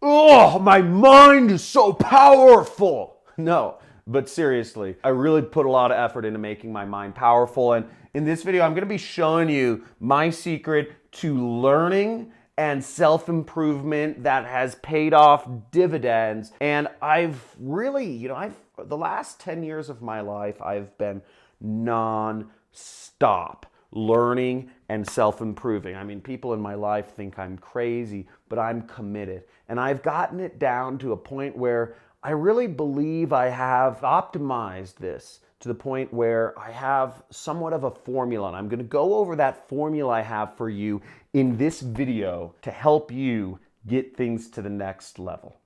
oh, my mind is so powerful. No, but seriously, I really put a lot of effort into making my mind powerful. And in this video, I'm going to be showing you my secret to learning and self-improvement that has paid off dividends. And I've really, the last 10 years of my life, I've been non-stop learning and self-improving. I mean, people in my life think I'm crazy, but I'm committed. And I've gotten it down to a point where I really believe I have optimized this to the point where I have somewhat of a formula. And I'm going to go over that formula I have for you in this video to help you get things to the next level.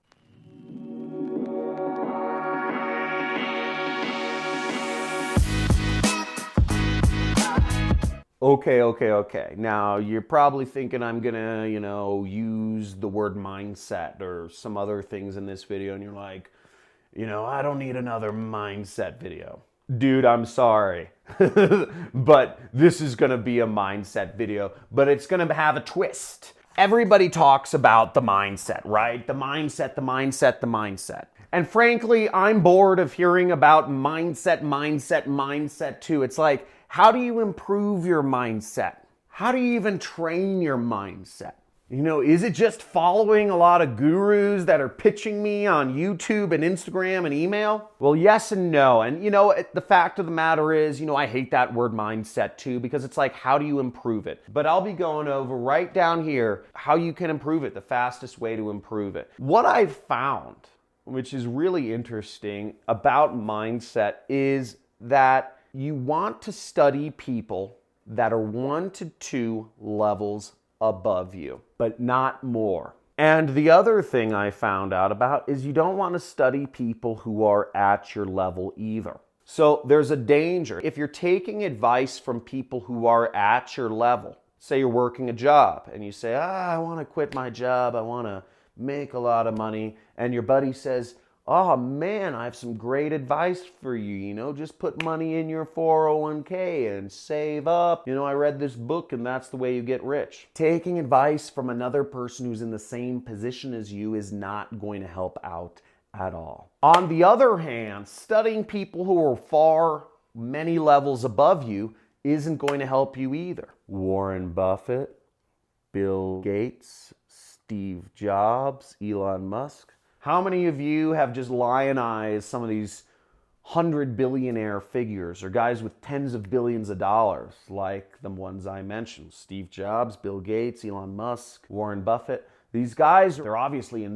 Okay. Now, you're probably thinking I'm gonna, use the word mindset or some other things in this video, and you're like, I don't need another mindset video. Dude, I'm sorry, but this is gonna be a mindset video, but it's gonna have a twist. Everybody talks about the mindset, right? The mindset. And frankly, I'm bored of hearing about mindset too. It's like, how do you improve your mindset? How do you even train your mindset? Is it just following a lot of gurus that are pitching me on YouTube and Instagram and email? Well, yes and no. And the fact of the matter is, I hate that word mindset too, because it's like, how do you improve it? But I'll be going over right down here how you can improve it, the fastest way to improve it. What I've found, which is really interesting about mindset, is that you want to study people that are 1 to 2 levels above you, but not more. And the other thing I found out about is you don't want to study people who are at your level either. So there's a danger. If you're taking advice from people who are at your level, say you're working a job and you say, I want to quit my job, I want to make a lot of money, and your buddy says, oh man, I have some great advice for you. Just put money in your 401k and save up. I read this book and that's the way you get rich. Taking advice from another person who's in the same position as you is not going to help out at all. On the other hand, studying people who are many levels above you isn't going to help you either. Warren Buffett, Bill Gates, Steve Jobs, Elon Musk. How many of you have just lionized some of these 100 billionaire figures or guys with tens of billions of dollars, like the ones I mentioned? Steve Jobs, Bill Gates, Elon Musk, Warren Buffett. These guys, they're obviously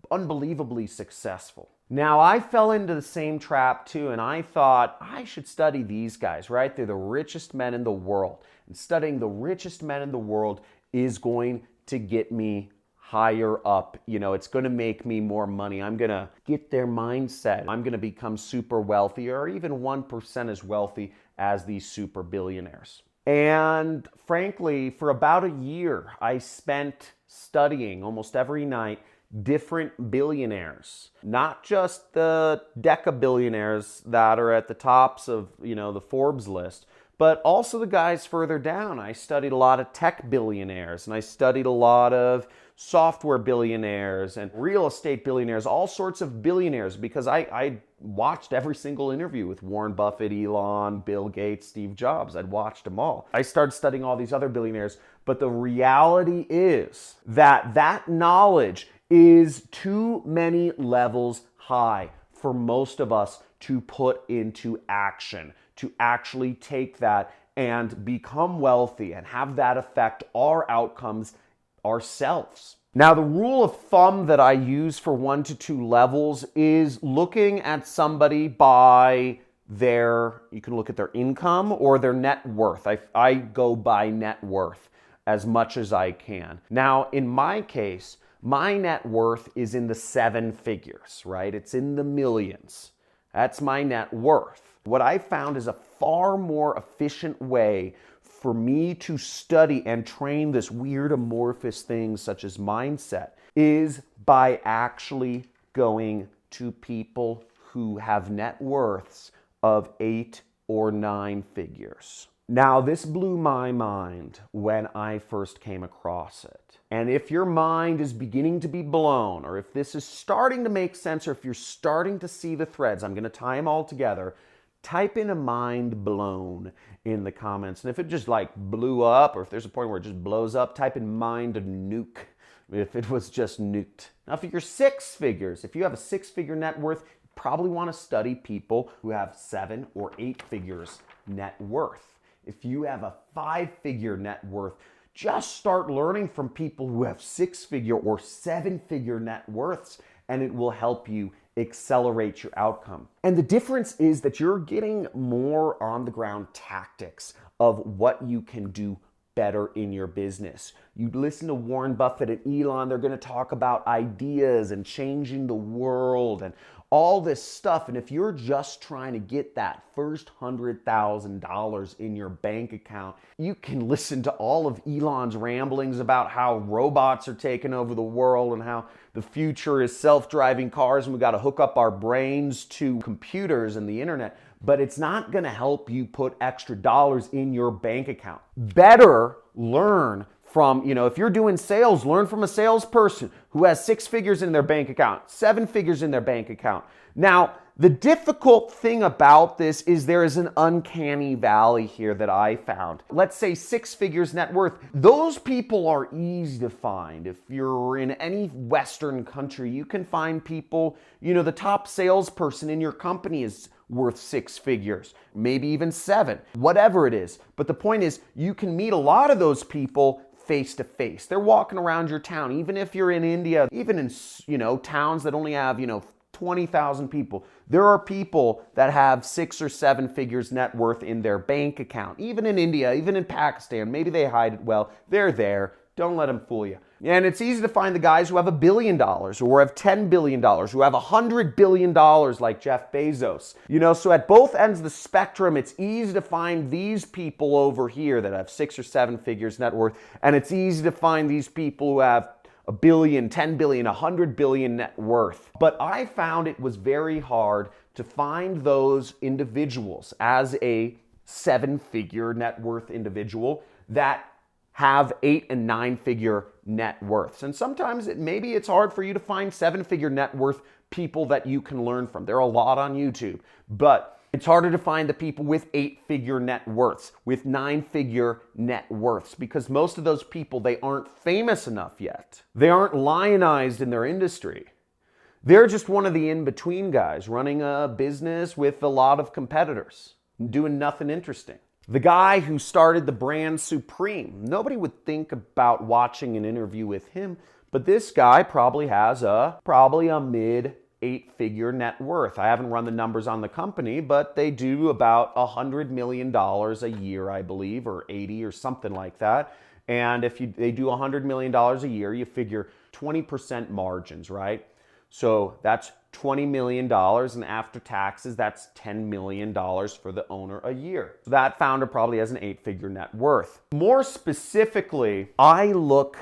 unbelievably successful. Now, I fell into the same trap too, and I thought I should study these guys, right? They're the richest men in the world. And studying the richest men in the world is going to get me higher up. It's going to make me more money. I'm going to get their mindset. I'm going to become super wealthy, or even 1% as wealthy as these super billionaires. And frankly, for about a year, I spent studying almost every night different billionaires, not just the deca-billionaires that are at the tops of, the Forbes list, but also the guys further down. I studied a lot of tech billionaires, and I studied a lot of software billionaires and real estate billionaires, all sorts of billionaires, because I watched every single interview with Warren Buffett, Elon, Bill Gates, Steve Jobs. I'd watched them all. I started studying all these other billionaires, but the reality is that knowledge is too many levels high for most of us to put into action, to actually take that and become wealthy and have that affect our outcomes ourselves. Now, the rule of thumb that I use for 1 to 2 levels is looking at somebody by you can look at their income or their net worth. I go by net worth as much as I can. Now, in my case, my net worth is in the 7 figures, right? It's in the millions. That's my net worth. What I found is a far more efficient way for me to study and train this weird amorphous thing such as mindset is by actually going to people who have net worths of 8 or 9 figures. Now, this blew my mind when I first came across it. And if your mind is beginning to be blown, or if this is starting to make sense, or if you're starting to see the threads, I'm going to tie them all together. Type in a mind blown in the comments. And if it just like blew up, or if there's a point where it just blows up, type in mind nuke if it was just nuked. Now, if you're six figures, if you have a six-figure net worth, you probably want to study people who have 7 or 8 figures net worth. If you have a 5-figure net worth, just start learning from people who have 6-figure or 7-figure net worths, and it will help you accelerate your outcome. And the difference is that you're getting more on the ground tactics of what you can do better in your business. You listen to Warren Buffett and Elon, they're going to talk about ideas and changing the world and all this stuff. And if you're just trying to get that first $100,000 in your bank account, you can listen to all of Elon's ramblings about how robots are taking over the world and how the future is self-driving cars and we got to hook up our brains to computers and the internet. But it's not going to help you put extra dollars in your bank account. Better learn from, if you're doing sales, learn from a salesperson who has 6 figures in their bank account, 7 figures in their bank account. Now, the difficult thing about this is there is an uncanny valley here that I found. Let's say 6 figures net worth. Those people are easy to find. If you're in any Western country, you can find people, the top salesperson in your company is worth 6 figures, maybe even 7, whatever it is. But the point is, you can meet a lot of those people face to face. They're walking around your town, even if you're in India, even in, towns that only have, 20,000 people. There are people that have 6 or 7 figures net worth in their bank account. Even in India, even in Pakistan, maybe they hide it well. They're there. Don't let them fool you. And it's easy to find the guys who have $1 billion or have $10 billion, who have $100 billion like Jeff Bezos. So at both ends of the spectrum, it's easy to find these people over here that have 6 or 7 figures net worth. And it's easy to find these people who have $1 billion, $10 billion, $100 billion net worth. But I found it was very hard to find those individuals as a 7-figure net worth individual that have 8 and 9-figure net worths. And sometimes maybe it's hard for you to find 7-figure net worth people that you can learn from. There are a lot on YouTube, but it's harder to find the people with 8-figure net worths, with 9-figure net worths, because most of those people, they aren't famous enough yet. They aren't lionized in their industry. They're just one of the in-between guys running a business with a lot of competitors, doing nothing interesting. The guy who started the brand Supreme, nobody would think about watching an interview with him, but this guy probably has a mid 8-figure net worth. I haven't run the numbers on the company, but they do about $100 million a year, I believe, or 80 or something like that. And if they do $100 million a year, you figure 20% margins, right? So that's $20 million, and after taxes, that's $10 million for the owner a year. So that founder probably has an 8-figure net worth. More specifically, I look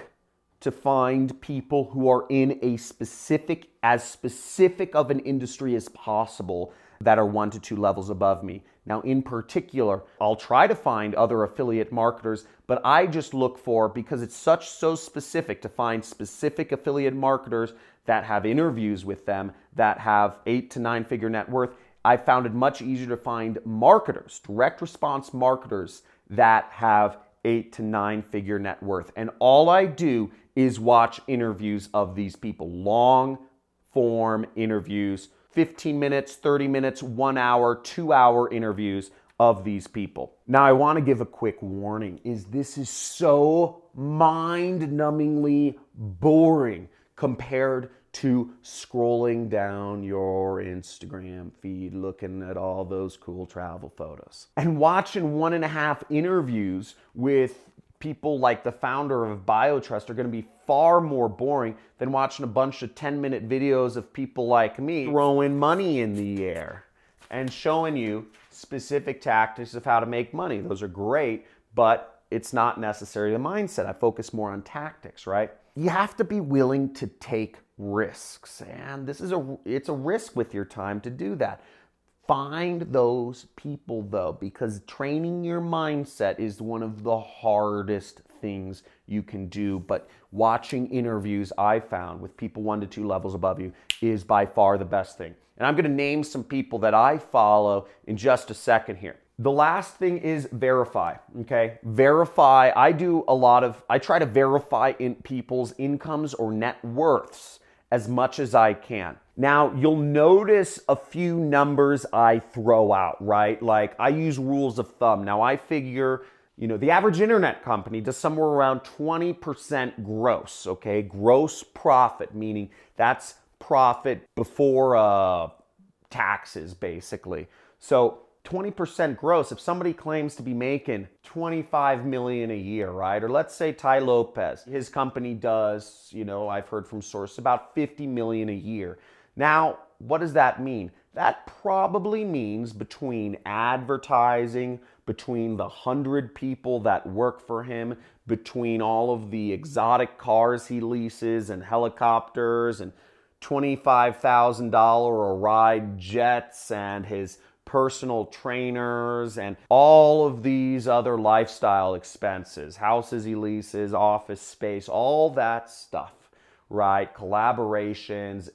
to find people who are in as specific of an industry as possible that are 1 to 2 levels above me. Now, in particular, I'll try to find other affiliate marketers, but I just look for, because it's so specific, to find specific affiliate marketers that have interviews with them that have 8 to 9-figure net worth. I found it much easier to find marketers, direct response marketers that have 8 to 9-figure net worth. And all I do is watch interviews of these people, long form interviews, 15 minutes, 30 minutes, 1 hour, 2-hour interviews of these people. Now, I want to give a quick warning, this is so mind-numbingly boring compared to scrolling down your Instagram feed, looking at all those cool travel photos. And watching 1.5 interviews with people like the founder of BioTrust are going to be far more boring than watching a bunch of 10-minute videos of people like me throwing money in the air and showing you specific tactics of how to make money. Those are great, but it's not necessarily the mindset. I focus more on tactics, right? You have to be willing to take risks, and it's a risk with your time to do that. Find those people, though, because training your mindset is one of the hardest things you can do, but watching interviews I found with people 1 to 2 levels above you is by far the best thing. And I'm going to name some people that I follow in just a second here. The last thing is verify, okay? Verify, I try to verify in people's incomes or net worths as much as I can. Now, you'll notice a few numbers I throw out, right? Like I use rules of thumb. Now I figure, the average internet company does somewhere around 20% gross, okay? Gross profit, meaning that's profit before taxes, basically. So 20% gross, if somebody claims to be making $25 million a year, right? Or let's say Tai Lopez, his company does, I've heard from sources about $50 million a year. Now, what does that mean? That probably means between advertising, between the 100 people that work for him, between all of the exotic cars he leases and helicopters and $25,000 a ride jets and his personal trainers and all of these other lifestyle expenses, houses he leases, office space, all that stuff, right? Collaborations,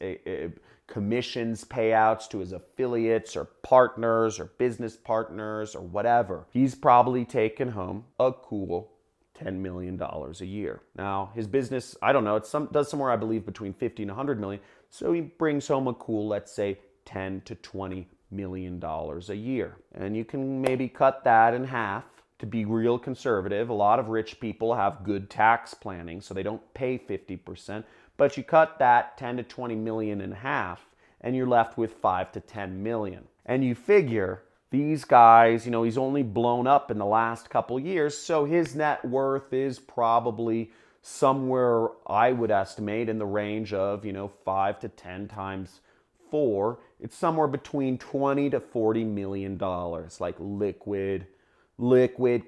commissions, payouts to his affiliates or partners or business partners or whatever. He's probably taken home a cool $10 million a year. Now, his business, I don't know, does somewhere, I believe, between 50 and 100 million. So he brings home a cool, let's say, 10 to 20 million dollars a year. And you can maybe cut that in half to be real conservative. A lot of rich people have good tax planning, so they don't pay 50%, but you cut that 10 to 20 million in half and you're left with 5 to 10 million. And you figure these guys, he's only blown up in the last couple years, so his net worth is probably somewhere, I would estimate, in the range of, 5 to 10 times 4, it's somewhere between 20 to 40 million dollars, like liquid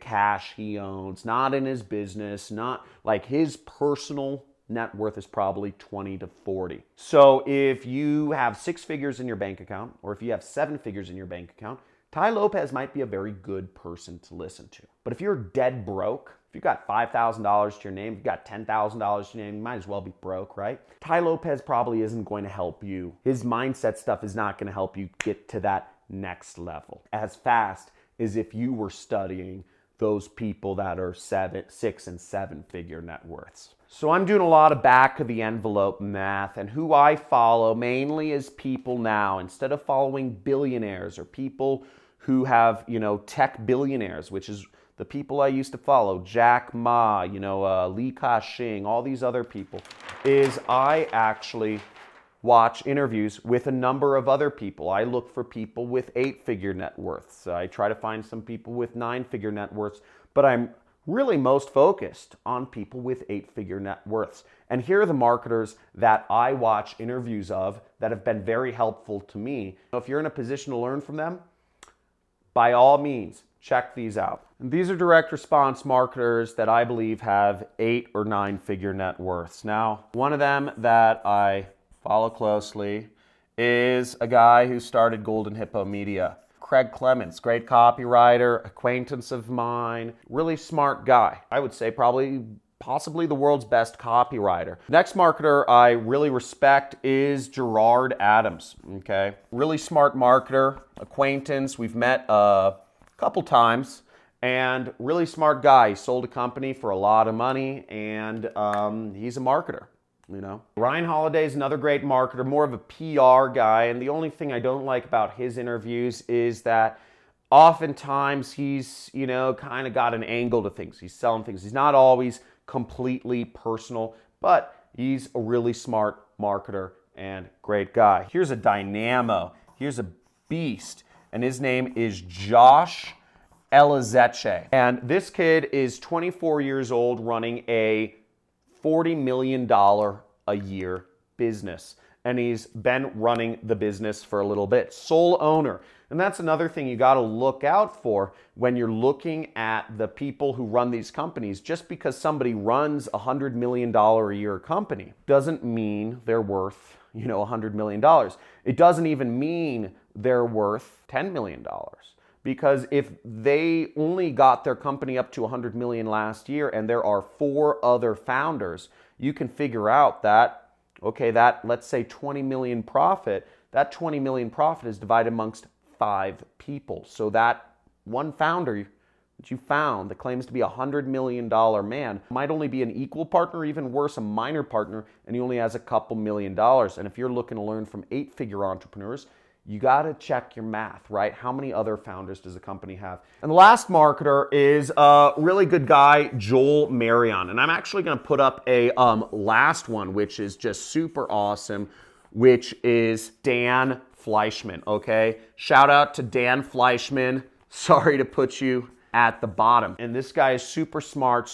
cash he owns, not in his business, not like his personal net worth is probably 20 to 40. So if you have 6 figures in your bank account, or if you have 7 figures in your bank account, Tai Lopez might be a very good person to listen to. But if you're dead broke, if you've got $5,000 to your name, if you've got $10,000 to your name, you might as well be broke, right? Tai Lopez probably isn't going to help you. His mindset stuff is not going to help you get to that next level as fast as if you were studying those people that are 6 and 7 figure net worths. So I'm doing a lot of back of the envelope math, and who I follow mainly is people now, instead of following billionaires or people who have, tech billionaires, which is the people I used to follow, Jack Ma, Li Ka-shing, all these other people, is I actually watch interviews with a number of other people. I look for people with 8-figure net worths. I try to find some people with 9-figure net worths, but I'm really most focused on people with 8-figure net worths. And here are the marketers that I watch interviews of that have been very helpful to me. If you're in a position to learn from them, by all means, check these out. And these are direct response marketers that I believe have 8 or 9-figure net worths. Now, one of them that I follow closely is a guy who started Golden Hippo Media. Craig Clements, great copywriter, acquaintance of mine, really smart guy. I would say possibly the world's best copywriter. Next marketer I really respect is Gerard Adams, okay? Really smart marketer, acquaintance. We've met a couple times, and really smart guy. He sold a company for a lot of money, and he's a marketer. Ryan Holiday is another great marketer, more of a PR guy, and the only thing I don't like about his interviews is that oftentimes he's, kind of got an angle to things. He's selling things. He's not always completely personal, but he's a really smart marketer and great guy. Here's a dynamo. Here's a beast, and his name is Josh Elizeche. And this kid is 24 years old, running a $40 million a year business. And he's been running the business for a little bit. Sole owner. And that's another thing you got to look out for when you're looking at the people who run these companies. Just because somebody runs a $100 million a year company doesn't mean they're worth, $100 million. It doesn't even mean they're worth $10 million. Because if they only got their company up to 100 million last year and there are 4 other founders, you can figure out that, okay, that, let's say 20 million profit, that 20 million profit is divided amongst 5 people. So that one founder that you found that claims to be a $100 million man might only be an equal partner, even worse, a minor partner, and he only has a couple $1,000,000. And if you're looking to learn from 8-figure entrepreneurs, you got to check your math, right? How many other founders does a company have? And the last marketer is a really good guy, Joel Marion. And I'm actually going to put up a last one, which is just super awesome, which is Dan Fleischman, okay? Shout out to Dan Fleischman. Sorry to put you at the bottom. And this guy is super smart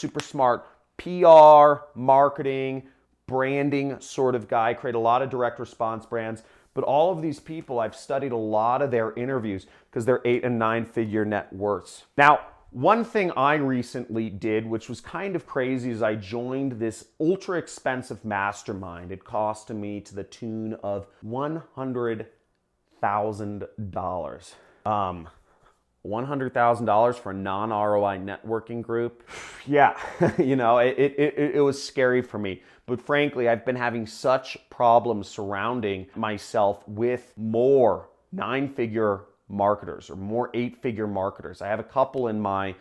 PR, marketing, branding sort of guy, create a lot of direct response brands. But all of these people, I've studied a lot of their interviews because they're 8- and 9-figure net worths. Now, one thing I recently did, which was kind of crazy, is I joined this ultra expensive mastermind. It cost me to the tune of $100,000. $100,000 for a non-ROI networking group. Yeah, you know, it was scary for me. But frankly, I've been having such problems surrounding myself with more 9-figure marketers or more 8-figure marketers. I have a couple in my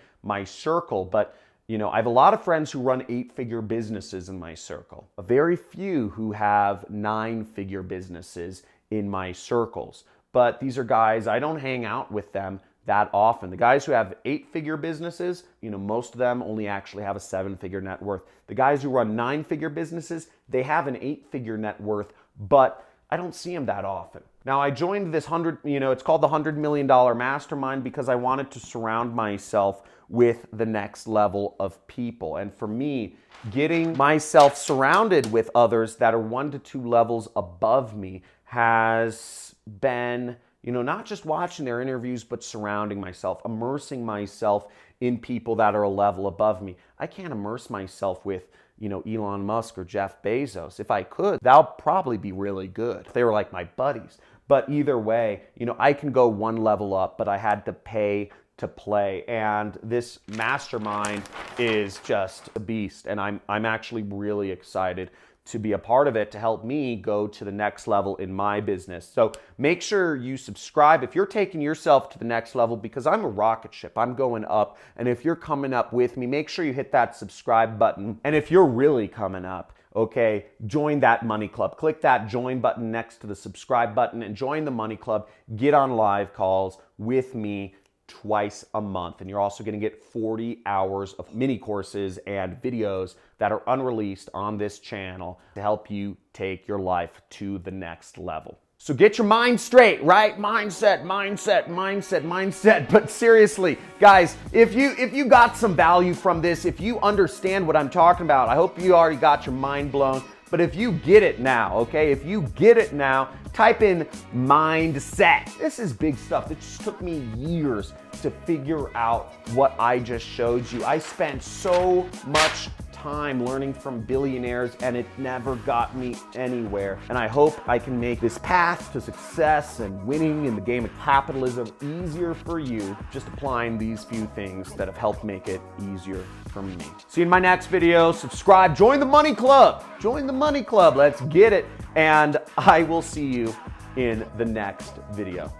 circle, but you know, I have a lot of friends who run 8-figure businesses in my circle. A very few who have 9-figure businesses in my circles. But these are guys, I don't hang out with them that often. The guys who have 8-figure businesses, you know, most of them only actually have a 7-figure net worth. The guys who run 9-figure businesses, they have an 8-figure net worth, but I don't see them that often. Now, I joined this it's called the $100 million mastermind because I wanted to surround myself with the next level of people. And for me, getting myself surrounded with others that are 1 to 2 levels above me has been, you know, not just watching their interviews, but surrounding myself, immersing myself in people that are a level above me. I can't immerse myself with, you know, Elon Musk or Jeff Bezos. If I could, that would probably be really good if they were like my buddies. But either way, you know, I can go 1 level up, but I had to pay to play. And this mastermind is just a beast. And I'm actually really excited to be a part of it to help me go to the next level in my business. So make sure you subscribe if you're taking yourself to the next level, because I'm a rocket ship. I'm going up. And if you're coming up with me, make sure you hit that subscribe button. And if you're really coming up, okay, join that money club. Click that join button next to the subscribe button and join the money club. Get on live calls with me twice a month. And you're also going to get 40 hours of mini courses and videos that are unreleased on this channel to help you take your life to the next level. So get your mind straight, right? Mindset. But seriously, guys, if you got some value from this, if you understand what I'm talking about, I hope you already got your mind blown. But if you get it now, okay? If you get it now, type in mindset. This is big stuff. It just took me years to figure out what I just showed you. I spent so much time learning from billionaires and it never got me anywhere. And I hope I can make this path to success and winning in the game of capitalism easier for you, just applying these few things that have helped make it easier for me. See you in my next video. Subscribe, join the money club. Join the money club. Let's get it. And I will see you in the next video.